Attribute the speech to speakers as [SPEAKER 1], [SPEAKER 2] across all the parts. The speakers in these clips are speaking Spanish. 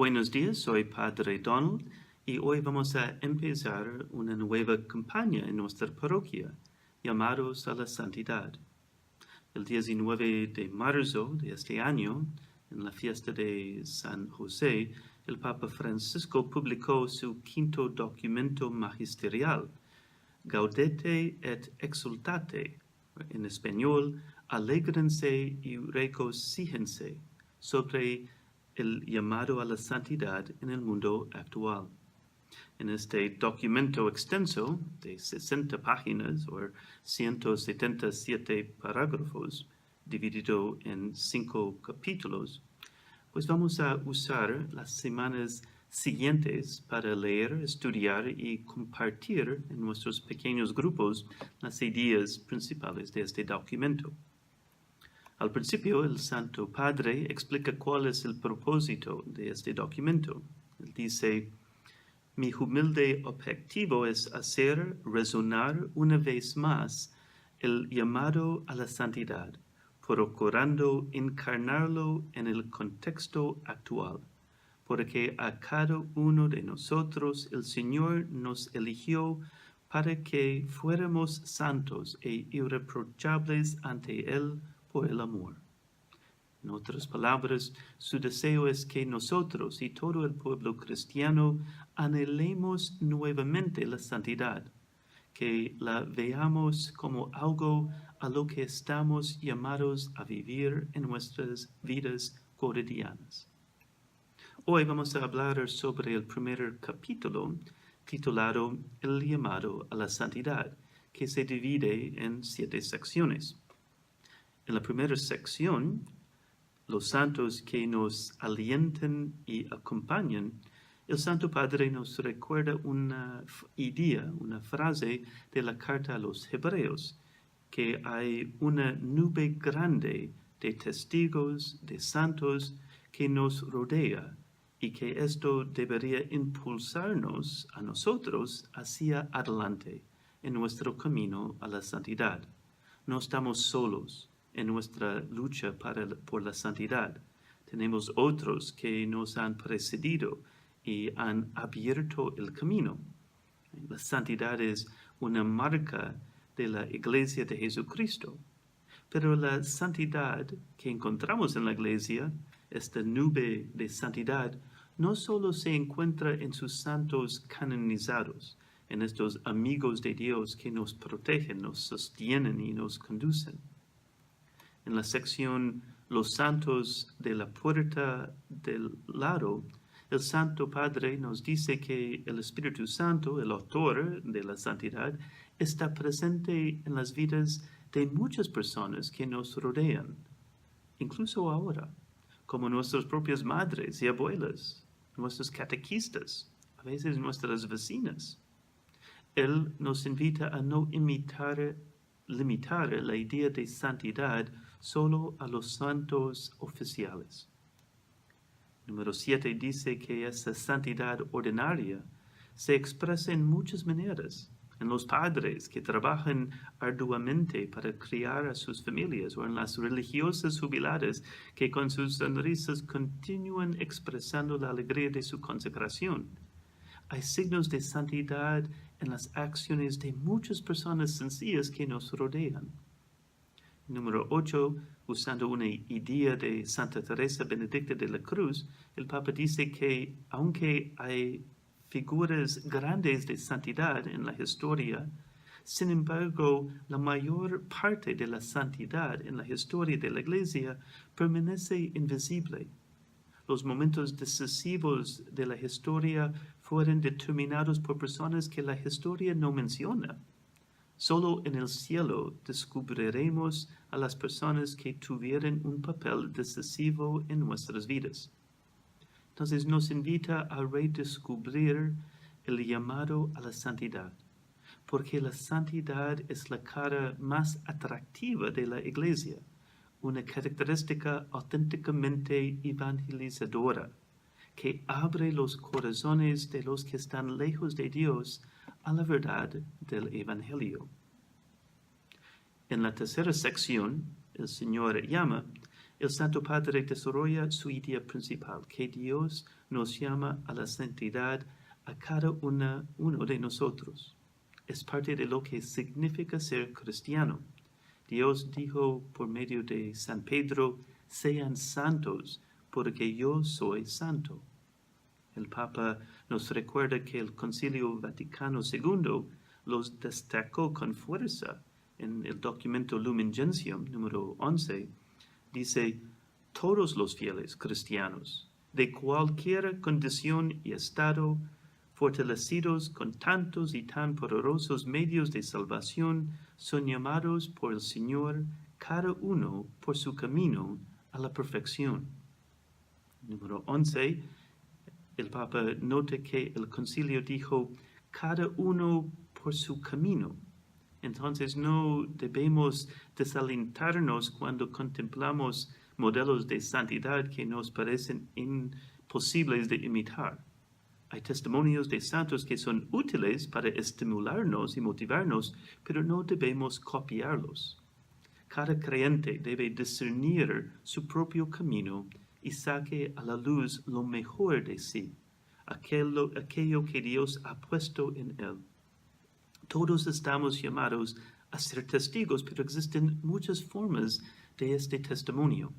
[SPEAKER 1] Buenos días, soy Padre Donald y hoy vamos a empezar una nueva campaña en nuestra parroquia, Llamados a la Santidad. El 19 de marzo de este año, en la fiesta de San José, el Papa Francisco publicó su quinto documento magisterial, Gaudete et exultate, en español, alégrense y regocíjense, sobre el llamado a la santidad en el mundo actual. En este documento extenso de 60 páginas o 177 parágrafos, dividido en 5 capítulos, pues vamos a usar las semanas siguientes para leer, estudiar y compartir en nuestros pequeños grupos las ideas principales de este documento. Al principio, el Santo Padre explica cuál es el propósito de este documento. Él dice: mi humilde objetivo es hacer resonar una vez más el llamado a la santidad, procurando encarnarlo en el contexto actual, porque a cada uno de nosotros el Señor nos eligió para que fuéramos santos e irreprochables ante Él por el amor. En otras palabras, su deseo es que nosotros y todo el pueblo cristiano anhelemos nuevamente la santidad, que la veamos como algo a lo que estamos llamados a vivir en nuestras vidas cotidianas. Hoy vamos a hablar sobre el primer capítulo, titulado El llamado a la santidad, que se divide en 7 secciones. En la primera sección, los santos que nos alientan y acompañan, el Santo Padre nos recuerda una idea, una frase de la carta a los Hebreos, que hay una nube grande de testigos, de santos, que nos rodea y que esto debería impulsarnos a nosotros hacia adelante en nuestro camino a la santidad. No estamos solos en nuestra lucha por la santidad. Tenemos otros que nos han precedido y han abierto el camino. La santidad es una marca de la Iglesia de Jesucristo. Pero la santidad que encontramos en la Iglesia, esta nube de santidad, no solo se encuentra en sus santos canonizados, en estos amigos de Dios que nos protegen, nos sostienen y nos conducen. En la sección Los santos de la puerta del lado, el Santo Padre nos dice que el Espíritu Santo, el autor de la santidad, está presente en las vidas de muchas personas que nos rodean, incluso ahora, como nuestras propias madres y abuelas, nuestros catequistas, a veces nuestras vecinas. Él nos invita a no limitar la idea de santidad solo a los santos oficiales. Número 7 dice que esa santidad ordinaria se expresa en muchas maneras, en los padres que trabajan arduamente para criar a sus familias, o en las religiosas jubiladas que con sus sonrisas continúan expresando la alegría de su consagración. Hay signos de santidad en las acciones de muchas personas sencillas que nos rodean. Número 8, usando una idea de Santa Teresa Benedicta de la Cruz, el Papa dice que aunque hay figuras grandes de santidad en la historia, sin embargo, la mayor parte de la santidad en la historia de la Iglesia permanece invisible. Los momentos decisivos de la historia fueron determinados por personas que la historia no menciona. Solo en el cielo descubriremos a las personas que tuvieron un papel decisivo en nuestras vidas. Entonces nos invita a redescubrir el llamado a la santidad, porque la santidad es la cara más atractiva de la Iglesia, una característica auténticamente evangelizadora, que abre los corazones de los que están lejos de Dios a la verdad del Evangelio. En la tercera sección, el Señor llama, el Santo Padre desarrolla su idea principal, que Dios nos llama a la santidad a cada uno de nosotros. Es parte de lo que significa ser cristiano. Dios dijo por medio de San Pedro, sean santos, porque yo soy santo. El Papa nos recuerda que el Concilio Vaticano II los destacó con fuerza en el documento Lumen Gentium número 11. Dice, todos los fieles cristianos, de cualquier condición y estado, fortalecidos con tantos y tan poderosos medios de salvación, son llamados por el Señor, cada uno por su camino a la perfección. Número 11, el Papa nota que el concilio dijo, cada uno por su camino. Entonces no debemos desalentarnos cuando contemplamos modelos de santidad que nos parecen imposibles de imitar. Hay testimonios de santos que son útiles para estimularnos y motivarnos, pero no debemos copiarlos. Cada creyente debe discernir su propio camino y saque a la luz lo mejor de sí, aquello que Dios ha puesto en él. Todos estamos llamados a ser testigos, pero existen muchas formas de este testimonio.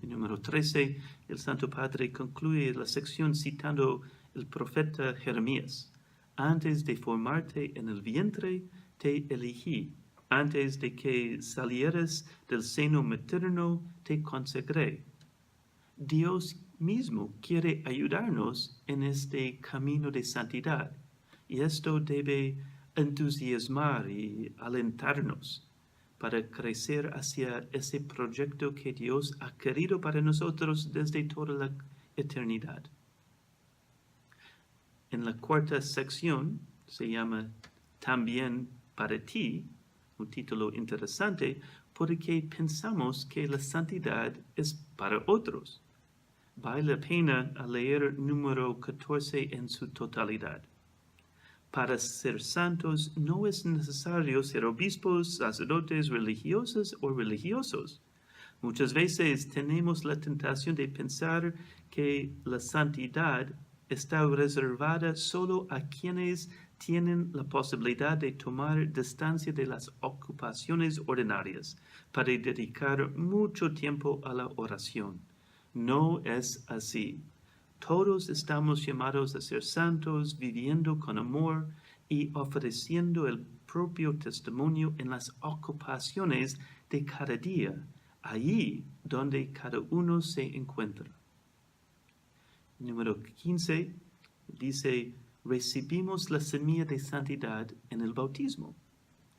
[SPEAKER 1] En número 13, el Santo Padre concluye la sección citando el profeta Jeremías. Antes de formarte en el vientre, te elegí. Antes de que salieras del seno materno, te consagré. Dios mismo quiere ayudarnos en este camino de santidad, y esto debe entusiasmar y alentarnos para crecer hacia ese proyecto que Dios ha querido para nosotros desde toda la eternidad. En la cuarta sección se llama También para ti, un título interesante, porque pensamos que la santidad es para otros. Vale la pena leer número 14 en su totalidad. Para ser santos no es necesario ser obispos, sacerdotes, religiosos o religiosos. Muchas veces tenemos la tentación de pensar que la santidad está reservada solo a quienes tienen la posibilidad de tomar distancia de las ocupaciones ordinarias para dedicar mucho tiempo a la oración. No es así. Todos estamos llamados a ser santos, viviendo con amor y ofreciendo el propio testimonio en las ocupaciones de cada día, allí donde cada uno se encuentra. Número 15 dice, recibimos la semilla de santidad en el bautismo.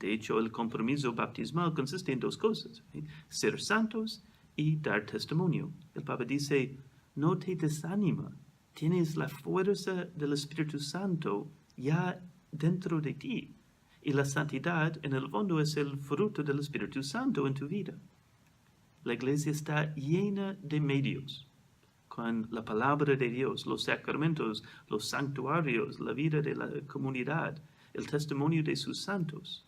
[SPEAKER 1] De hecho, el compromiso bautismal consiste en dos cosas, ser santos y dar testimonio. El Papa dice, no te desanima, tienes la fuerza del Espíritu Santo ya dentro de ti. Y la santidad, en el fondo, es el fruto del Espíritu Santo en tu vida. La Iglesia está llena de medios, con la palabra de Dios, los sacramentos, los santuarios, la vida de la comunidad, el testimonio de sus santos.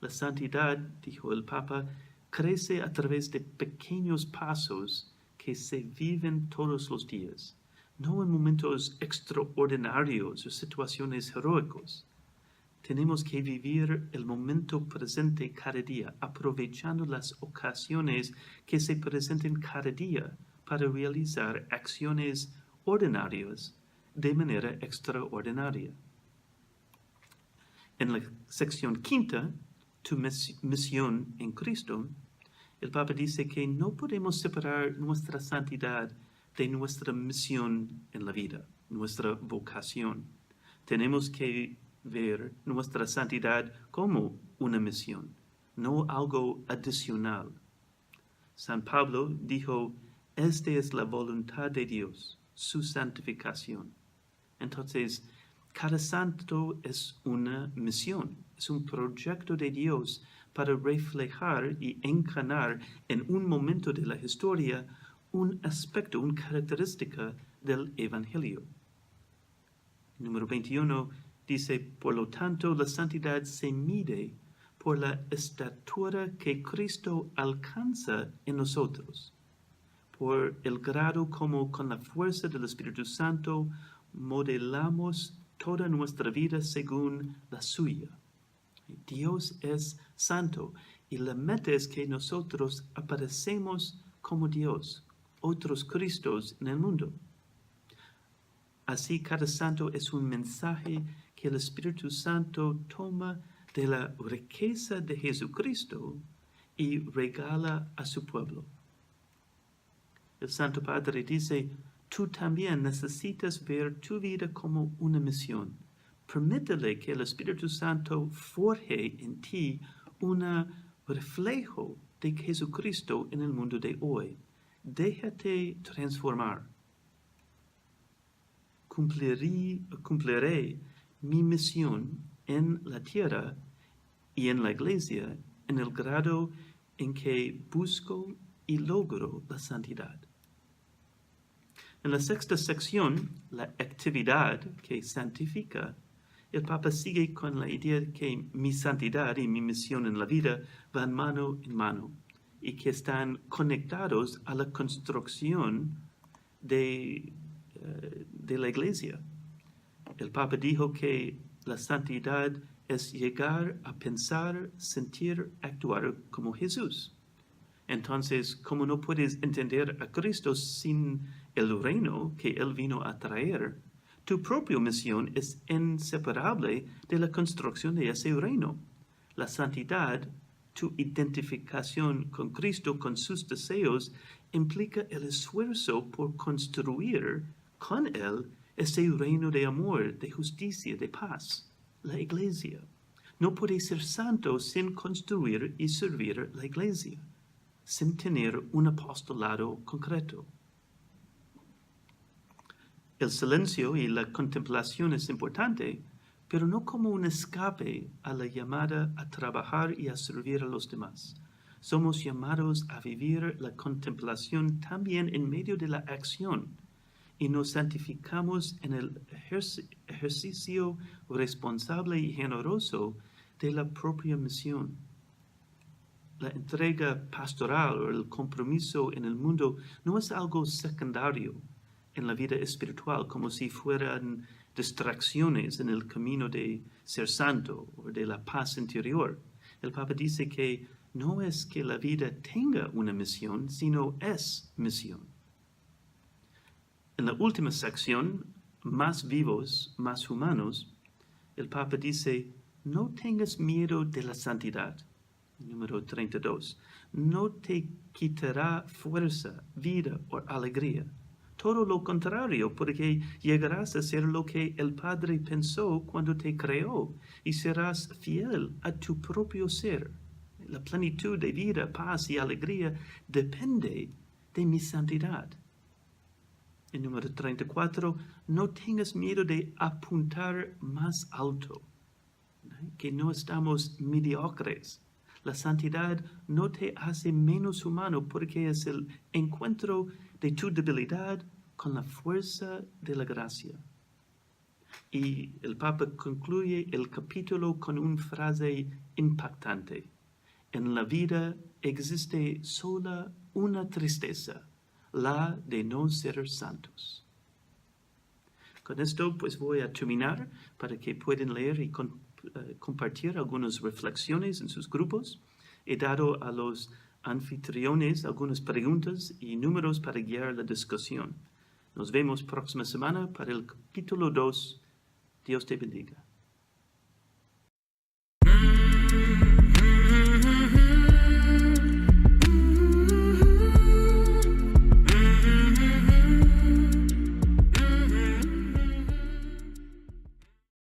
[SPEAKER 1] La santidad, dijo el Papa, crece a través de pequeños pasos que se viven todos los días, no en momentos extraordinarios o situaciones heroicos. Tenemos que vivir el momento presente cada día, aprovechando las ocasiones que se presenten cada día para realizar acciones ordinarias de manera extraordinaria. En la sección quinta, tu misión en Cristo, el Papa dice que no podemos separar nuestra santidad de nuestra misión en la vida, nuestra vocación. Tenemos que ver nuestra santidad como una misión, no algo adicional. San Pablo dijo, esta es la voluntad de Dios, su santificación. Entonces, cada santo es una misión, es un proyecto de Dios para reflejar y encarnar en un momento de la historia un aspecto, una característica del Evangelio. Número 21 dice, por lo tanto, la santidad se mide por la estatura que Cristo alcanza en nosotros, por el grado como con la fuerza del Espíritu Santo modelamos toda nuestra vida según la suya. Dios es santo y la meta es que nosotros aparecemos como Dios, otros Cristos en el mundo. Así cada santo es un mensaje que el Espíritu Santo toma de la riqueza de Jesucristo y regala a su pueblo. El Santo Padre dice, tú también necesitas ver tu vida como una misión. Permítele que el Espíritu Santo forje en ti un reflejo de Jesucristo en el mundo de hoy. Déjate transformar. Cumpliré mi misión en la tierra y en la iglesia en el grado en que busco y logro la santidad. En la sexta sección, la actividad que santifica, el Papa sigue con la idea de que mi santidad y mi misión en la vida van mano en mano y que están conectados a la construcción de la iglesia. El Papa dijo que la santidad es llegar a pensar, sentir, actuar como Jesús. Entonces, como no puedes entender a Cristo sin el reino que Él vino a traer, tu propia misión es inseparable de la construcción de ese reino. La santidad, tu identificación con Cristo, con sus deseos, implica el esfuerzo por construir con Él ese reino de amor, de justicia, de paz, la iglesia. No puedes ser santo sin construir y servir la iglesia, sin tener un apostolado concreto. El silencio y la contemplación es importante, pero no como un escape a la llamada a trabajar y a servir a los demás. Somos llamados a vivir la contemplación también en medio de la acción y nos santificamos en el ejercicio responsable y generoso de la propia misión. La entrega pastoral o el compromiso en el mundo no es algo secundario en la vida espiritual, como si fueran distracciones en el camino de ser santo o de la paz interior. El Papa dice que no es que la vida tenga una misión, sino es misión. En la última sección, más vivos, más humanos, el Papa dice, no tengas miedo de la santidad. Número 32. No te quitará fuerza, vida o alegría. Todo lo contrario, porque llegarás a ser lo que el Padre pensó cuando te creó y serás fiel a tu propio ser. La plenitud de vida, paz y alegría depende de mi santidad. En número 34, no tengas miedo de apuntar más alto, que no estamos mediocres. La santidad no te hace menos humano porque es el encuentro de tu debilidad con la fuerza de la gracia. Y el Papa concluye el capítulo con una frase impactante. En la vida existe sola una tristeza, la de no ser santos. Con esto pues voy a terminar para que puedan leer y compartir algunas reflexiones en sus grupos. He dado a los anfitriones algunas preguntas y números para guiar la discusión. Nos vemos próxima semana para el capítulo 2. Dios te bendiga.